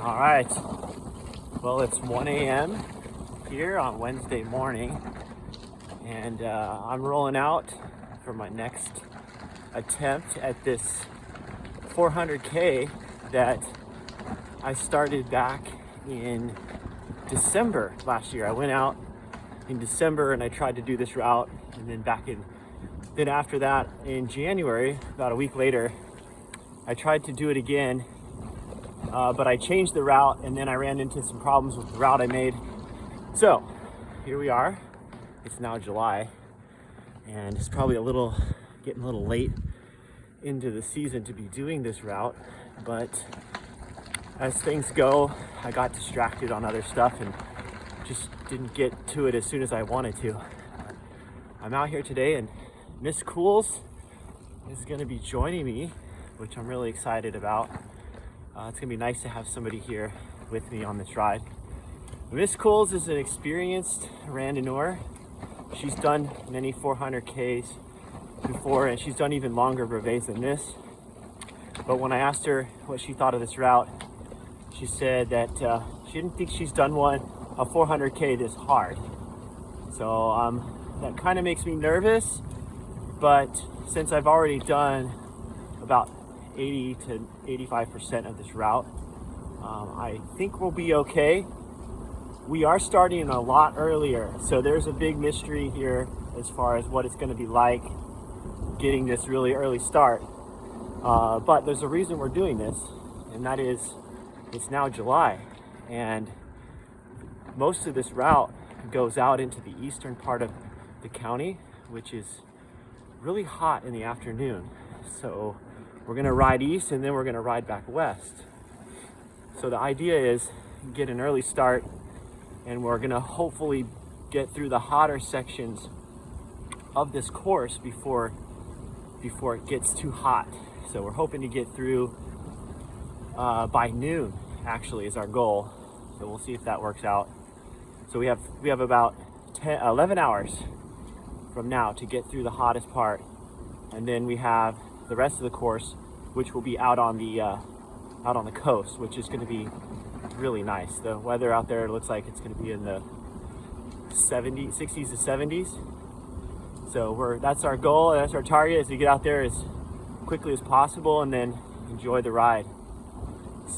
All right, well, it's 1 a.m. here on Wednesday morning, and I'm rolling out for my next attempt at this 400K that I started back in December last year. I went out in December and I tried to do this route, and then after that in January, about a week later, I tried to do it again, but I changed the route and then I ran into some problems with the route I made. So here we are. It's now July and it's probably getting a little late into the season to be doing this route, but as things go, I got distracted on other stuff and just didn't get to it as soon as I wanted to. I'm out here today and Miss Cools is going to be joining me, which I'm really excited about. It's gonna be nice to have somebody here with me on this ride. Miss Cools is an experienced randonneur. She's done many 400Ks before, and she's done even longer brevets than this. But when I asked her what she thought of this route, she said that she didn't think she's done a 400K this hard. So that kind of makes me nervous, but since I've already done about 80 to 85% of this route, I think we'll be okay. We are starting a lot earlier, so there's a big mystery here as far as what it's going to be like getting this really early start. But there's a reason we're doing this, and that is it's now July, and most of this route goes out into the eastern part of the county, which is really hot in the afternoon. So we're gonna ride east and then we're gonna ride back west. So the idea is get an early start, and we're gonna hopefully get through the hotter sections of this course before it gets too hot. So we're hoping to get through by noon, actually, is our goal. So we'll see if that works out. So we have about 11 hours from now to get through the hottest part, and then we have the rest of the course, which will be out on the coast, which is going to be really nice. The weather out there looks like it's going to be in the 60s to 70s. So that's our goal, that's our target, is to get out there as quickly as possible and then enjoy the ride.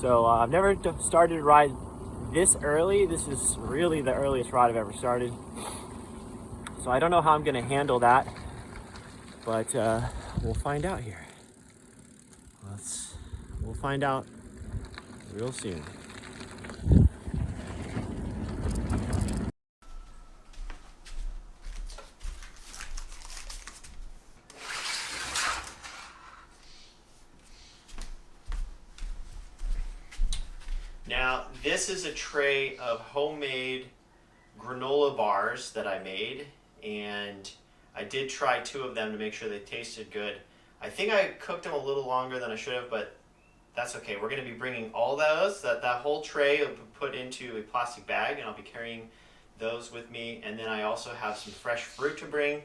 So I've never started a ride this early. This is really the earliest ride I've ever started. So I don't know how I'm going to handle that, but we'll find out here. We'll find out real soon. Now, this is a tray of homemade granola bars that I made, and I did try 2 of them to make sure they tasted good. I think I cooked them a little longer than I should have, but that's okay. We're going to be bringing all those, that whole tray will be put into a plastic bag, and I'll be carrying those with me. And then I also have some fresh fruit to bring.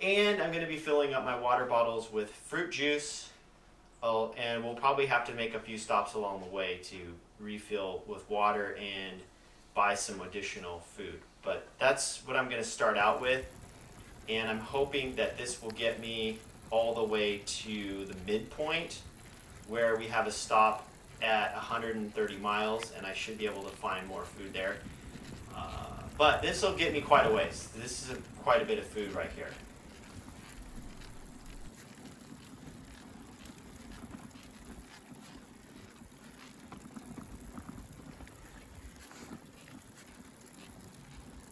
And I'm going to be filling up my water bottles with fruit juice. And we'll probably have to make a few stops along the way to refill with water and buy some additional food. But that's what I'm going to start out with. And I'm hoping that this will get me all the way to the midpoint, where we have a stop at 130 miles, and I should be able to find more food there. But this will get me quite a ways. This is quite a bit of food right here.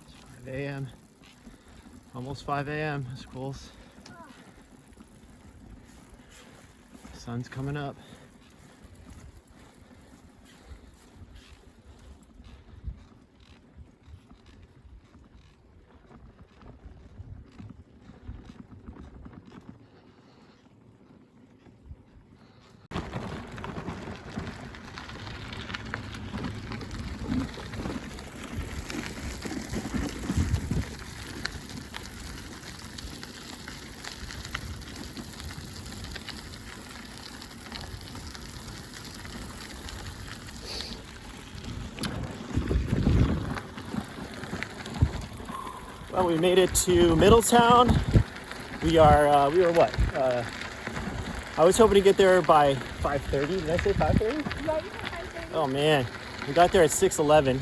It's 5 a.m. Almost 5 a.m. Schools. Sun's coming up. Well, we made it to Middletown. We were what? I was hoping to get there by 5:30. Did I say 5:30? Yeah, you said 5:30. Oh man, we got there at 6:11.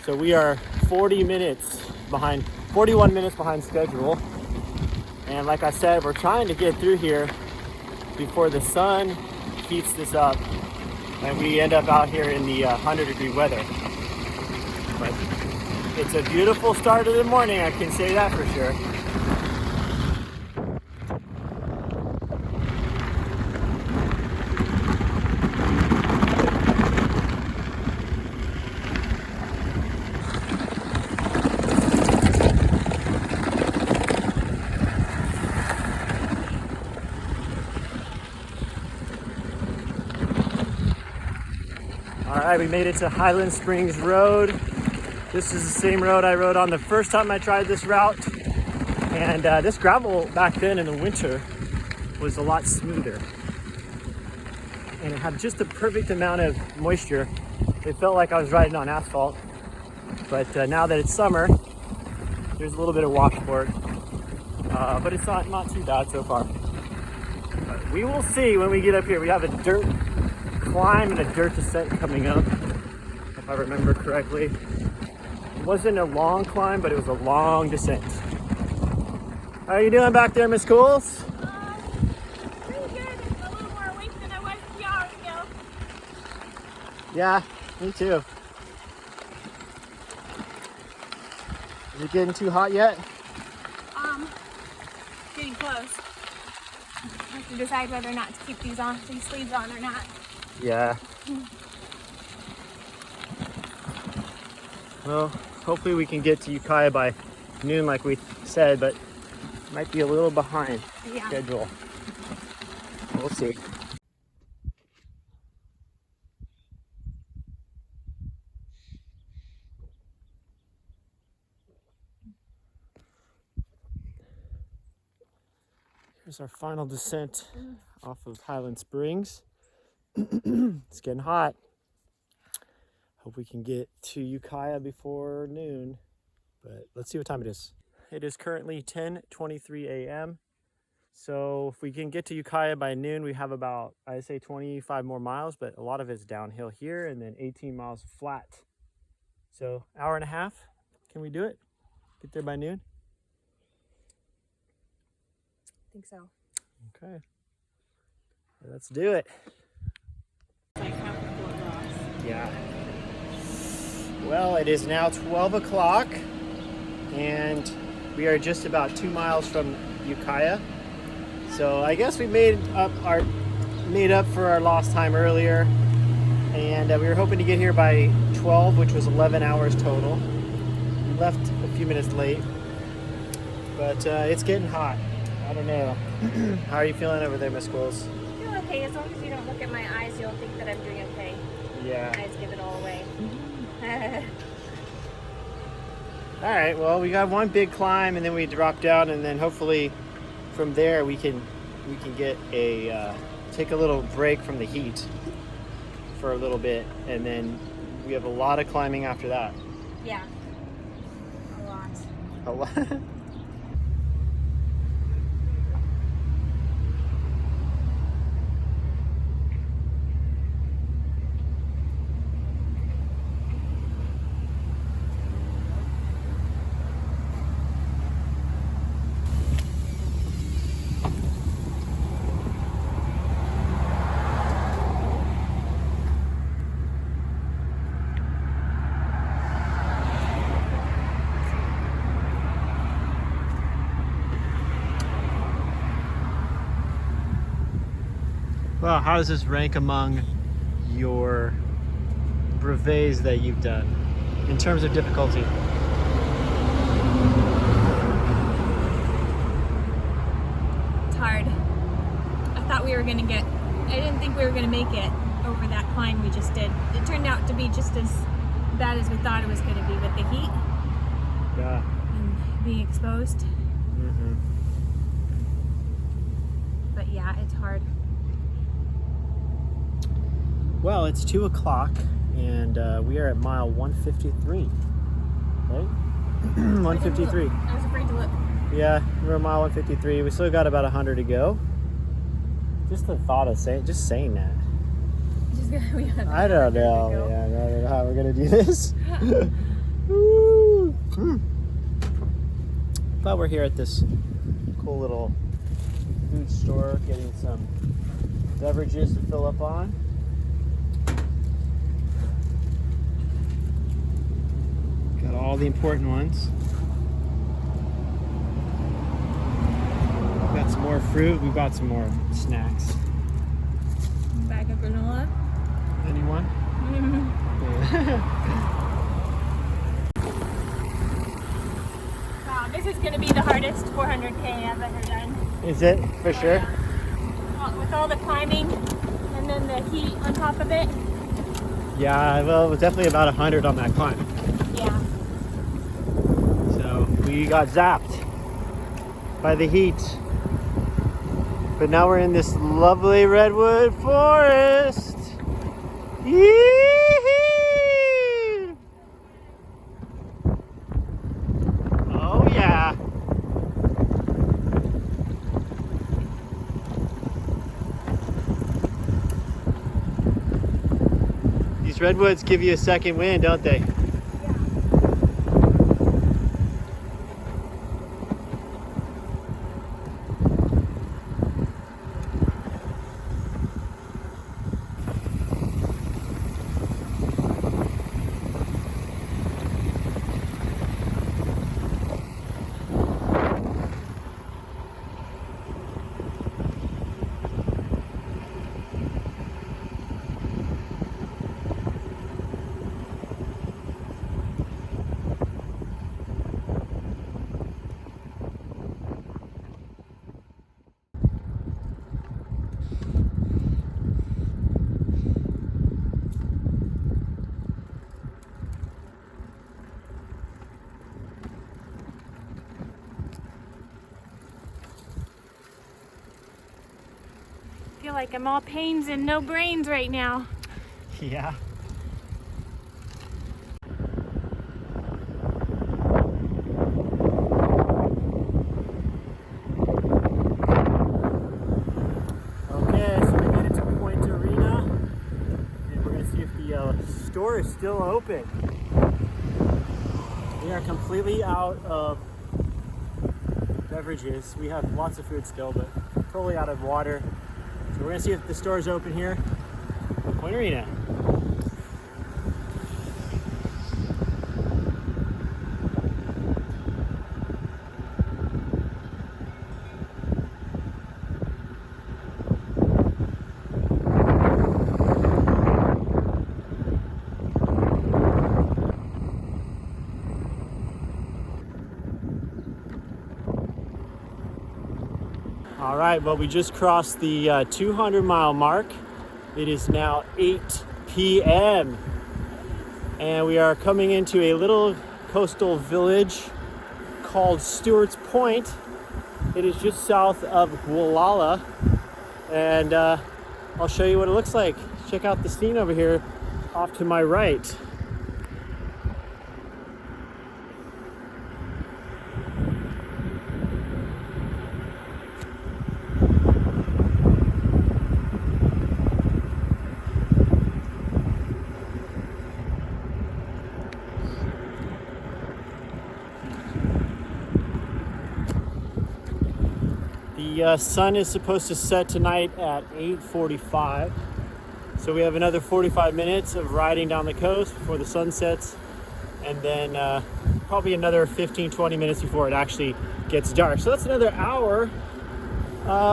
So we are 41 minutes behind schedule. And like I said, we're trying to get through here before the sun heats this up and we end up out here in the 100-degree weather. But it's a beautiful start of the morning, I can say that for sure. All right, we made it to Highland Springs Road. This is the same road I rode on the first time I tried this route. And this gravel back then in the winter was a lot smoother. And it had just the perfect amount of moisture. It felt like I was riding on asphalt. But now that it's summer, there's a little bit of washboard. But it's not too bad so far. But we will see when we get up here. We have a dirt climb and a dirt descent coming up, if I remember correctly. It wasn't a long climb, but it was a long descent. How are you doing back there, Miss Cools? Pretty good. A little more awake than I was 2 hours ago. Yeah, me too. Is it getting too hot yet? Getting close. I have to decide whether or not to keep these sleeves on or not. Yeah. Well, hopefully we can get to Ukiah by noon like we said, but might be a little behind schedule. We'll see. Here's our final descent off of Highland Springs. It's getting hot. Hope we can get to Ukiah before noon, but let's see what time it is. It is currently 10:23 a.m. So if we can get to Ukiah by noon, we have about, I'd say 25 more miles, but a lot of it's downhill here and then 18 miles flat. So hour and a half, can we do it? Get there by noon? I think so. Okay, let's do it. Like half a floor across. Yeah. Well, it is now 12 o'clock and we are just about 2 miles from Ukiah. So I guess we made up for our lost time earlier, and we were hoping to get here by 12, which was 11 hours total. We left a few minutes late, but it's getting hot. I don't know. How are you feeling over there, Miss Quills? I feel okay. As long as you don't look at my eyes, you'll think that I'm doing okay. Yeah. My eyes give it all away. All right, well, we got one big climb and then we drop down, and then hopefully from there we can get take a little break from the heat for a little bit, and then we have a lot of climbing after that. Yeah. A lot. A lot. Well, how does this rank among your brevets that you've done in terms of difficulty? It's hard. I thought we were gonna I didn't think we were gonna make it over that climb we just did. It turned out to be just as bad as we thought it was gonna be with the heat. Yeah. And being exposed. Mm-hmm. But yeah, it's hard. Well, it's 2 o'clock and we are at mile 153, right? 153. I was afraid to look. Yeah, we're at mile 153. We still got about 100 to go. Just the thought of saying that. I don't know, man. I don't know how we're gonna do this. Woo. But we're here at this cool little food store, getting some beverages to fill up on. Got all the important ones. Got some more fruit. We bought some more snacks. Bag of granola. Anyone? Wow, this is going to be the hardest 400K I've ever done. Is it? For sure? Yeah. With all the climbing and then the heat on top of it. Yeah, well, it was definitely about 100 on that climb. Yeah. So we got zapped by the heat. But now we're in this lovely redwood forest. Yee-hee! Oh yeah. These redwoods give you a second wind, don't they? I feel like I'm all pains and no brains right now. Yeah. Okay, so we made it to Point Arena, and we're gonna see if the store is still open. We are completely out of beverages. We have lots of food still, but totally out of water. So we're gonna see if the store is open here at Point Arena. All right, well, we just crossed the 200-mile mark. It is now 8 p.m. and we are coming into a little coastal village called Stewart's Point. It is just south of Gualala, and I'll show you what it looks like. Check out the scene over here off to my right. The sun is supposed to set tonight at 8:45, so we have another 45 minutes of riding down the coast before the sun sets, and then probably another 15-20 minutes before it actually gets dark. So that's another hour.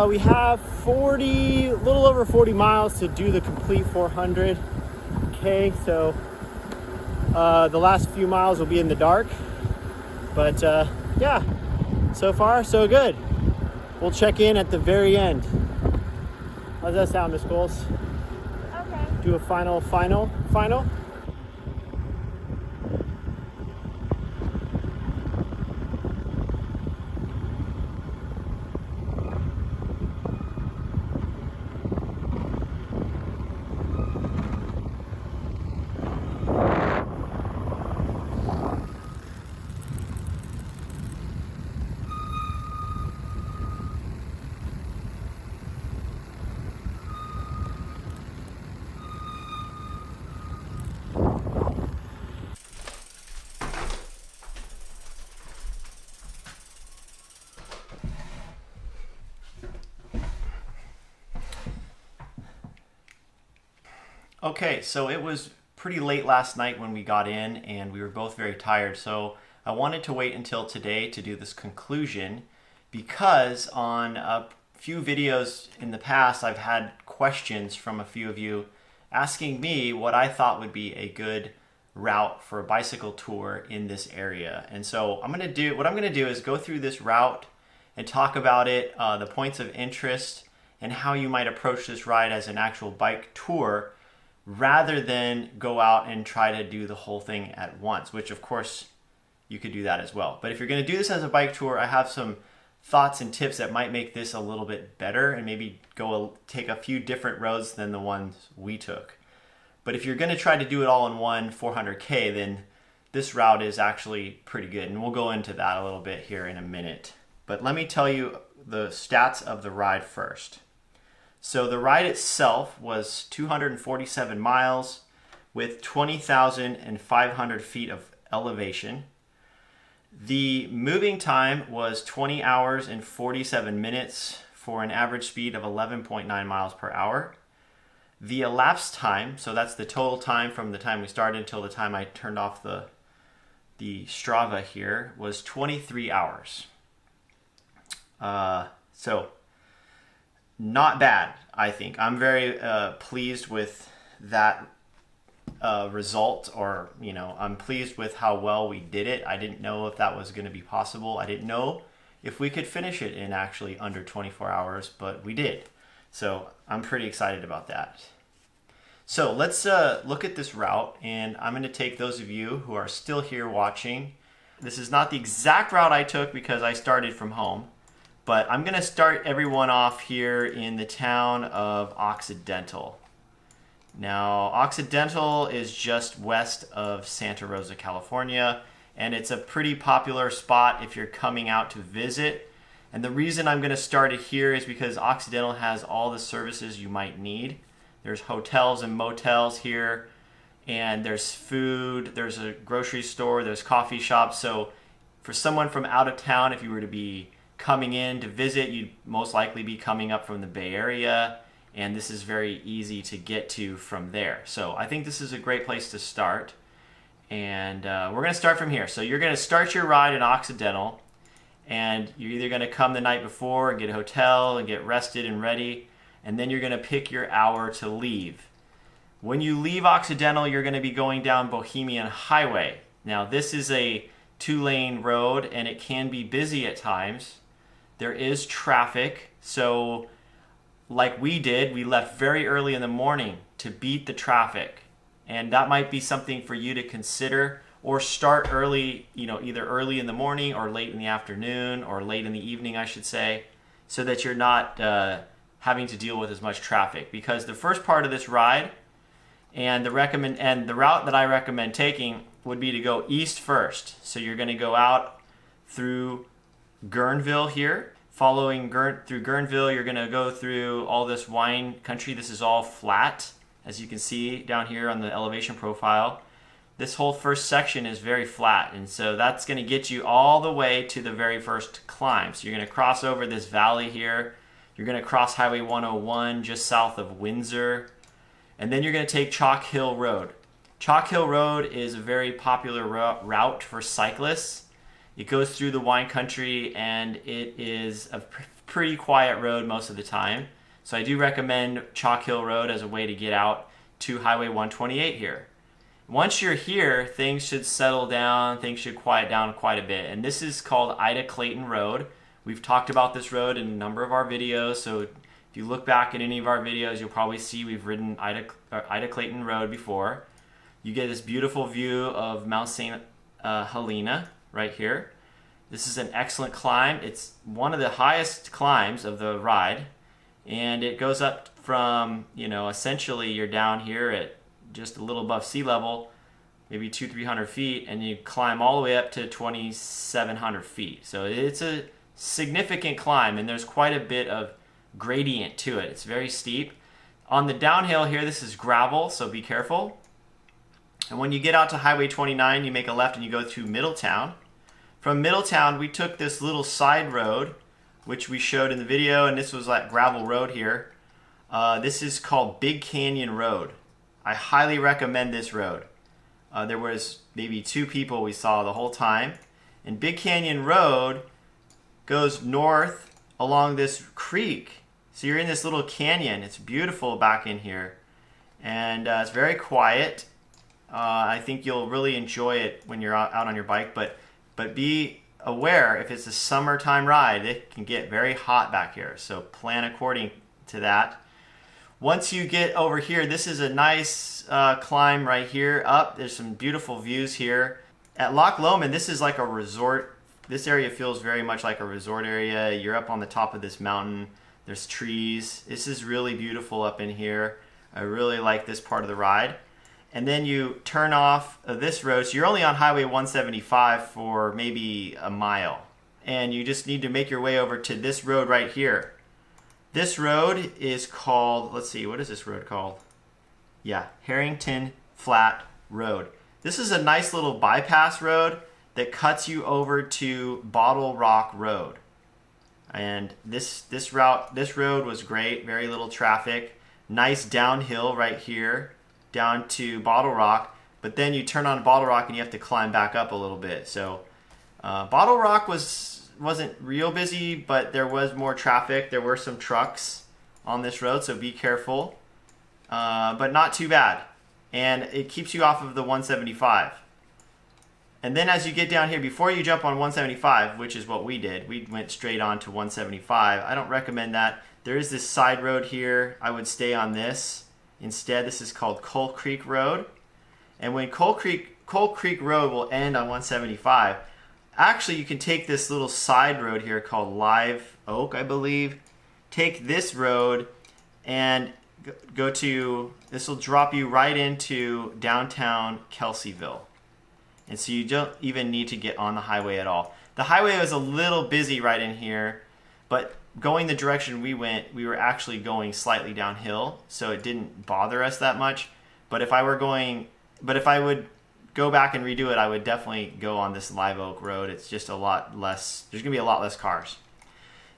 We have a little over 40 miles to do the complete 400K, so the last few miles will be in the dark, but yeah, so far so good. We'll check in at the very end. How's that sound, Miss Coles? Okay. Do a final? Okay, so it was pretty late last night when we got in, and we were both very tired. So I wanted to wait until today to do this conclusion because on a few videos in the past, I've had questions from a few of you asking me what I thought would be a good route for a bicycle tour in this area. And so what I'm going to do is go through this route and talk about it, the points of interest, and how you might approach this ride as an actual bike tour rather than go out and try to do the whole thing at once, which of course you could do that as well. But if you're going to do this as a bike tour, I have some thoughts and tips that might make this a little bit better and maybe take a few different roads than the ones we took. But if you're going to try to do it all in one 400K, then this route is actually pretty good. And we'll go into that a little bit here in a minute. But let me tell you the stats of the ride first. So the ride itself was 247 miles with 20,500 feet of elevation. The moving time was 20 hours and 47 minutes for an average speed of 11.9 miles per hour. The elapsed time, so that's the total time from the time we started until the time I turned off the Strava here, was 23 hours. So not bad, I think. I'm very pleased with that result, or I'm pleased with how well we did it. I didn't know if that was going to be possible. I didn't know if we could finish it in actually under 24 hours, but we did. So I'm pretty excited about that. So let's look at this route, and I'm going to take those of you who are still here watching. This is not the exact route I took because I started from home, but I'm going to start everyone off here in the town of Occidental. Now, Occidental is just west of Santa Rosa, California, and it's a pretty popular spot if you're coming out to visit. And the reason I'm going to start it here is because Occidental has all the services you might need. There's hotels and motels here, and there's food, there's a grocery store, there's coffee shops. So for someone from out of town, if you were to be coming in to visit, you'd most likely be coming up from the Bay Area, and this is very easy to get to from there. So I think this is a great place to start, and we're going to start from here. So you're going to start your ride in Occidental, and you're either going to come the night before and get a hotel and get rested and ready, and then you're going to pick your hour to leave. When you leave Occidental, you're going to be going down Bohemian Highway. Now this is a 2-lane road, and it can be busy at times. There is traffic, so like we did, we left very early in the morning to beat the traffic. And that might be something for you to consider, or start early, either early in the morning or late in the afternoon, or late in the evening, I should say, so that you're not having to deal with as much traffic. Because the first part of this ride and the route that I recommend taking would be to go east first. So you're going to go out through Guerneville here. Following through Guerneville, you're going to go through all this wine country. This is all flat, as you can see down here on the elevation profile. This whole first section is very flat, and so that's going to get you all the way to the very first climb. So you're going to cross over this valley here. You're going to cross Highway 101 just south of Windsor, and then you're going to take Chalk Hill Road. Chalk Hill Road is a very popular route for cyclists. It goes through the wine country, and it is a pretty quiet road most of the time. So I do recommend Chalk Hill Road as a way to get out to Highway 128 here. Once you're here, things should settle down, things should quiet down quite a bit. And this is called Ida Clayton Road. We've talked about this road in a number of our videos, so if you look back at any of our videos, you'll probably see we've ridden Ida Clayton Road before. You get this beautiful view of Mount St. Helena right here. This is an excellent climb. It's one of the highest climbs of the ride, and it goes up from, essentially you're down here at just a little above sea level, maybe 200-300 feet, and you climb all the way up to 2,700 feet. So it's a significant climb, and there's quite a bit of gradient to it. It's very steep. On the downhill here, this is gravel, so be careful. And when you get out to Highway 29, you make a left and you go to Middletown. From Middletown, we took this little side road, which we showed in the video, and this was like gravel road here. This is called Big Canyon Road. I highly recommend this road. There was maybe 2 people we saw the whole time. And Big Canyon Road goes north along this creek. So you're in this little canyon. It's beautiful back in here. And it's very quiet. I think you'll really enjoy it when you're out on your bike. But be aware, if it's a summertime ride, it can get very hot back here. So plan according to that. Once you get over here, this is a nice climb right here up. There's some beautiful views here. At Loch Lomond, this is like a resort. This area feels very much like a resort area. You're up on the top of this mountain. There's trees. This is really beautiful up in here. I really like this part of the ride. And then you turn off of this road. So you're only on Highway 175 for maybe a mile. And you just need to make your way over to this road right here. This road is called, let's see, what is this road called? Yeah, Harrington Flat Road. This is a nice little bypass road that cuts you over to Bottle Rock Road. And this road was great, very little traffic. Nice downhill right here, down to Bottle Rock. But then you turn on Bottle Rock and you have to climb back up a little bit. So Bottle Rock wasn't real busy, but there was more traffic. There were some trucks on this road, so be careful. But not too bad. And it keeps you off of the 175. And then as you get down here, before you jump on 175, which is what we did, we went straight on to 175. I don't recommend that. There is this side road here. I would stay on this. Instead, this is called Coal Creek Road. And when Coal Creek Road will end on 175, actually you can take this little side road here called Live Oak, I believe. Take this road and go to, this will drop you right into downtown Kelseyville. And so you don't even need to get on the highway at all. The highway was a little busy right in here, but going the direction we went, we were actually going slightly downhill, so it didn't bother us that much. But if I would go back and redo it, I would definitely go on this Live Oak Road. It's just a lot less, there's gonna be a lot less cars.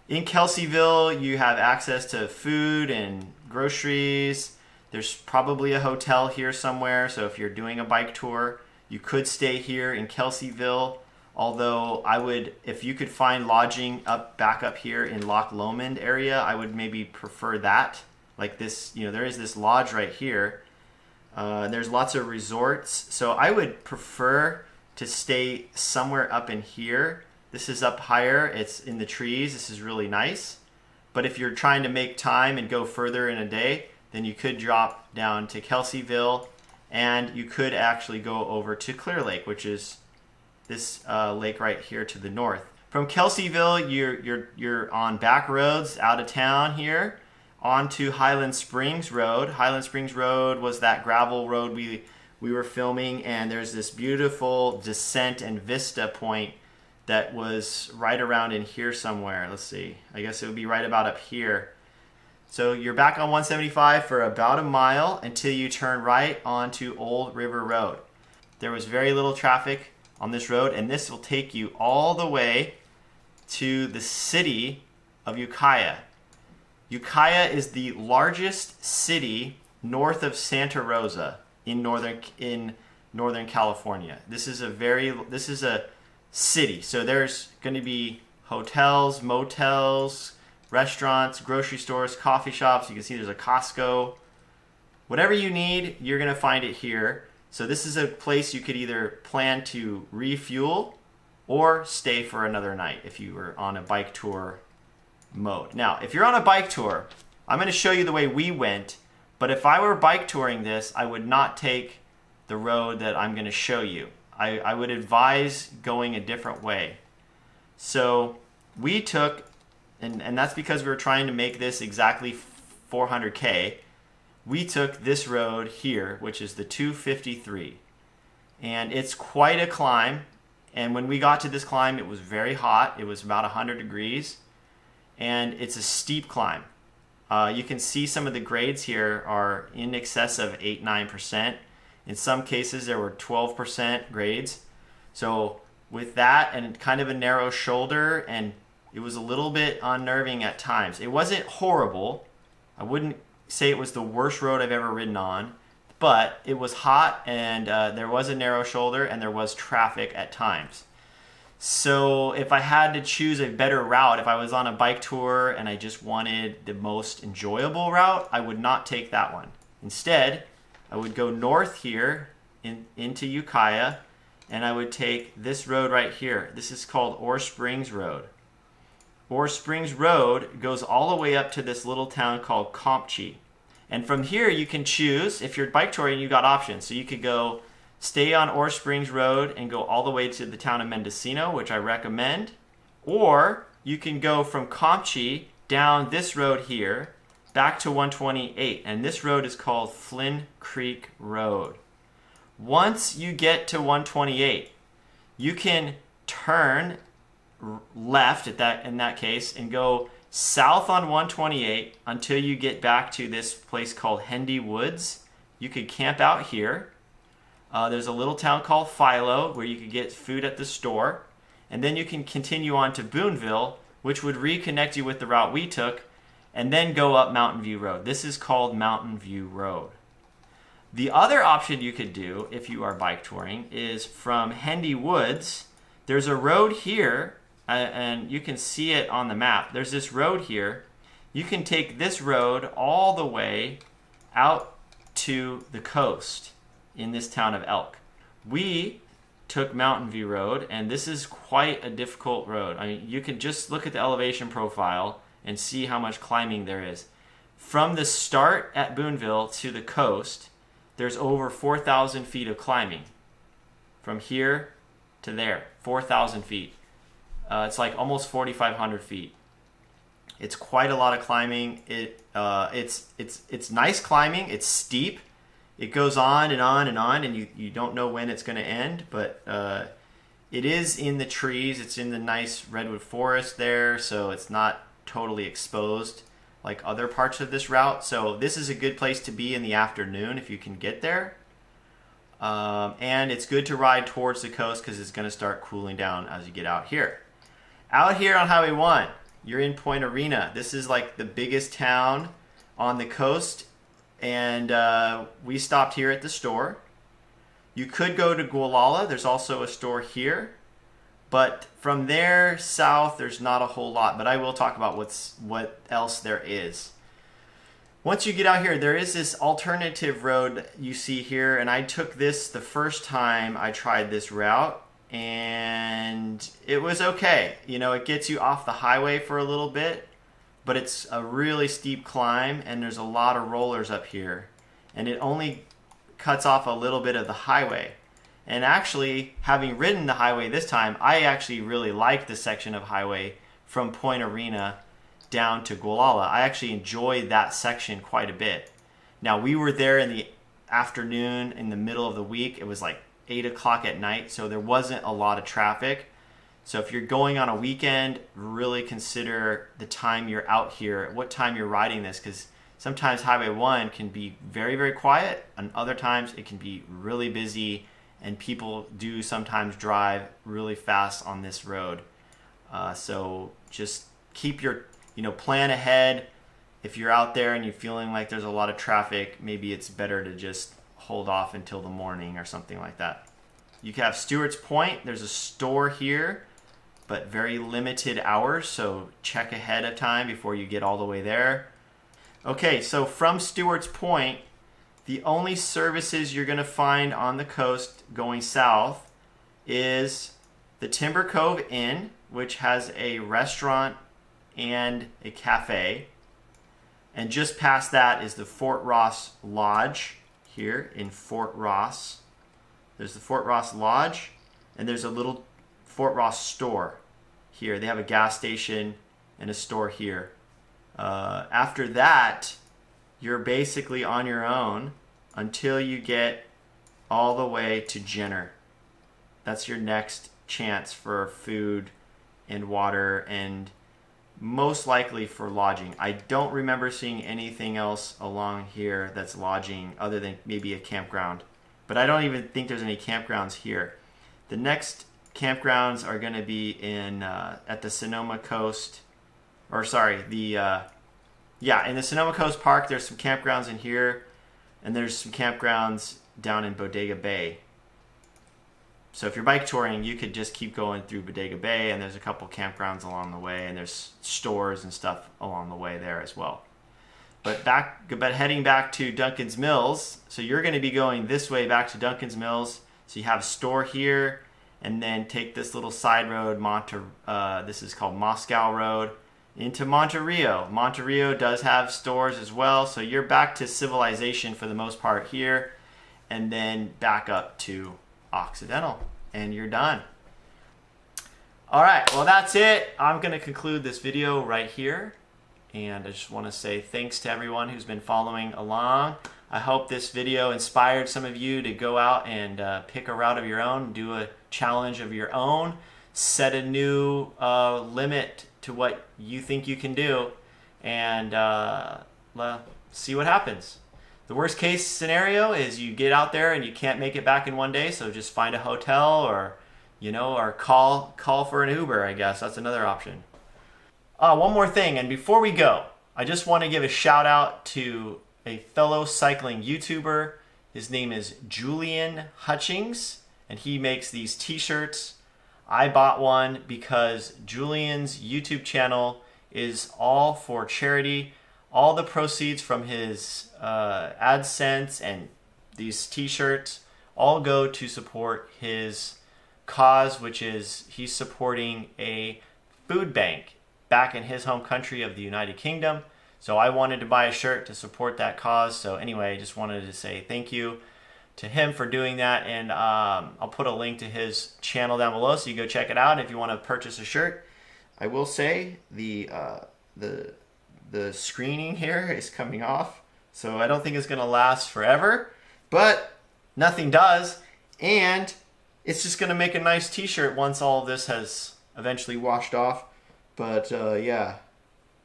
In Kelseyville, you have access to food and groceries. There's probably a hotel here somewhere, so if you're doing a bike tour, you could stay here in Kelseyville. Although I would, if you could find lodging back up here in Loch Lomond area, I would maybe prefer that. Like this, there is this lodge right here. There's lots of resorts, so I would prefer to stay somewhere up in here. This is up higher, it's in the trees, this is really nice. But if you're trying to make time and go further in a day, then you could drop down to Kelseyville, and you could actually go over to Clear Lake, which is this lake right here to the north. From Kelseyville, you're on back roads out of town here, onto Highland Springs Road. Highland Springs Road was that gravel road we were filming, and there's this beautiful descent and vista point that was right around in here somewhere. Let's see, I guess it would be right about up here. So you're back on 175 for about a mile until you turn right onto Old River Road. There was very little traffic on this road, and this will take you all the way to the city of Ukiah. Ukiah is the largest city north of Santa Rosa in northern California. This is a city. So there's going to be hotels, motels, restaurants, grocery stores, coffee shops. You can see there's a Costco. Whatever you need, you're going to find it here. So this is a place you could either plan to refuel or stay for another night if you were on a bike tour mode. Now, if you're on a bike tour, I'm going to show you the way we went, but if I were bike touring this, I would not take the road that I'm going to show you. I would advise going a different way. So we took, and that's because we were trying to make this exactly 400K, we took this road here, which is the 253. And it's quite a climb. And when we got to this climb, it was very hot. It was about 100 degrees. And it's a steep climb. You can see some of the grades here are in excess of 8-9%. In some cases, there were 12% grades. So with that and kind of a narrow shoulder, and it was a little bit unnerving at times. It wasn't horrible. I wouldn't say it was the worst road I've ever ridden on. but it was hot, and there was a narrow shoulder, and there was traffic at times. So if I had to choose a better route, if I was on a bike tour and I just wanted the most enjoyable route, I would not take that one. Instead, I would go north here into Ukiah, and I would take this road right here. This is called Ore Springs Road. Ore Springs Road goes all the way up to this little town called Compchi. And from here you can choose, if you're bike touring, you got options. So you could go stay on Ore Springs Road and go all the way to the town of Mendocino, which I recommend. Or you can go from Compchi down this road here back to 128. And this road is called Flynn Creek Road. Once you get to 128, you can turn left in that case and go south on 128 until you get back to this place called Hendy Woods. You could camp out here. There's a little town called Philo where you could get food at the store. And then you can continue on to Boonville, which would reconnect you with the route we took, and then go up Mountain View Road. This is called Mountain View Road. The other option you could do if you are bike touring is from Hendy Woods. There's a road here, and you can see it on the map. There's this road here. You can take this road all the way out to the coast in this town of Elk. We took Mountain View Road, and this is quite a difficult road. I mean, you can just look at the elevation profile and see how much climbing there is. From the start at Boonville to the coast, there's over 4,000 feet of climbing. From here to there, 4,000 feet. It's like almost 4,500 feet. It's quite a lot of climbing. It's nice climbing. It's steep. It goes on and on and on, and you don't know when it's going to end, but it is in the trees. It's in the nice redwood forest there, so it's not totally exposed like other parts of this route. So this is a good place to be in the afternoon if you can get there. And it's good to ride towards the coast because it's going to start cooling down as you get out here. Out here on Highway 1, you're in Point Arena. This is like the biggest town on the coast, and we stopped here at the store. You could go to Gualala. There's also a store here. But from there south, there's not a whole lot. But I will talk about what else there is. Once you get out here, there is this alternative road you see here. And I took this the first time I tried this route. And it was okay. You know, it gets you off the highway for a little bit. But it's a really steep climb. And there's a lot of rollers up here. And it only cuts off a little bit of the highway. And actually, having ridden the highway this time, I actually really liked the section of highway from Point Arena down to Gualala. I actually enjoyed that section quite a bit. Now, we were there in the afternoon, in the middle of the week. It was like 8 o'clock at night, so there wasn't a lot of traffic. So if you're going on a weekend, really consider the time you're out here, what time you're riding this, because sometimes Highway 1 can be very, very quiet, and other times it can be really busy. And people do sometimes drive really fast on this road. So just keep your, plan ahead. If you're out there and you're feeling like there's a lot of traffic, maybe it's better to just hold off until the morning or something like that. You can have Stewart's Point. There's a store here, but very limited hours. So check ahead of time before you get all the way there. Okay, so from Stewart's Point, the only services you're going to find on the coast going south is the Timber Cove Inn, which has a restaurant and a cafe. And just past that is the Fort Ross Lodge here in Fort Ross. There's the Fort Ross Lodge, and there's a little Fort Ross store here. They have a gas station and a store here. After that, you're basically on your own until you get all the way to Jenner. That's your next chance for food and water and most likely for lodging. I don't remember seeing anything else along here that's lodging other than maybe a campground. But I don't even think there's any campgrounds here. The next campgrounds are going to be in at the Sonoma Coast, in the Sonoma Coast Park. There's some campgrounds in here. And there's some campgrounds down in Bodega Bay. So if you're bike touring, you could just keep going through Bodega Bay, and there's a couple campgrounds along the way, and there's stores and stuff along the way there as well. But heading back to Duncan's Mills, so you're going to be going this way back to Duncan's Mills. So you have a store here, and then take this little side road, this is called Moscow Road, into Monterio. Monterio does have stores as well, so you're back to civilization for the most part here, and then back up to Occidental, and you're done. All right, well, that's it. I'm going to conclude this video right here, and I just want to say thanks to everyone who's been following along. I hope this video inspired some of you to go out and pick a route of your own, do a challenge of your own, set a new limit to what you think you can do, and see what happens. The worst case scenario is you get out there and you can't make it back in one day, so just find a hotel or, or call for an Uber, I guess. That's another option. One more thing, and before we go, I just want to give a shout out to a fellow cycling YouTuber. His name is Julian Hutchings, and he makes these t-shirts. I bought one because Julian's YouTube channel is all for charity. All the proceeds from his AdSense and these t-shirts all go to support his cause, which is he's supporting a food bank back in his home country of the United Kingdom. So I wanted to buy a shirt to support that cause. So anyway, I just wanted to say thank you to him for doing that, and I'll put a link to his channel down below so you go check it out if you want to purchase a shirt. I will say the screening here is coming off, so I don't think it's gonna last forever, but nothing does, and it's just gonna make a nice t-shirt once all of this has eventually washed off. But yeah,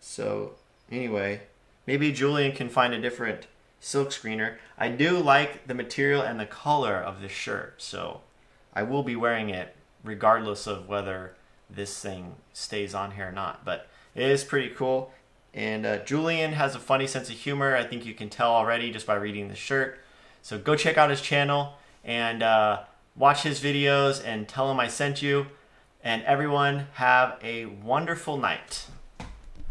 so anyway, maybe Julian can find a different silk screener. I do like the material and the color of this shirt, so I will be wearing it regardless of whether this thing stays on here or not, but it is pretty cool. And Julian has a funny sense of humor. I think you can tell already just by reading the shirt. So go check out his channel and watch his videos and tell him I sent you. And everyone have a wonderful night.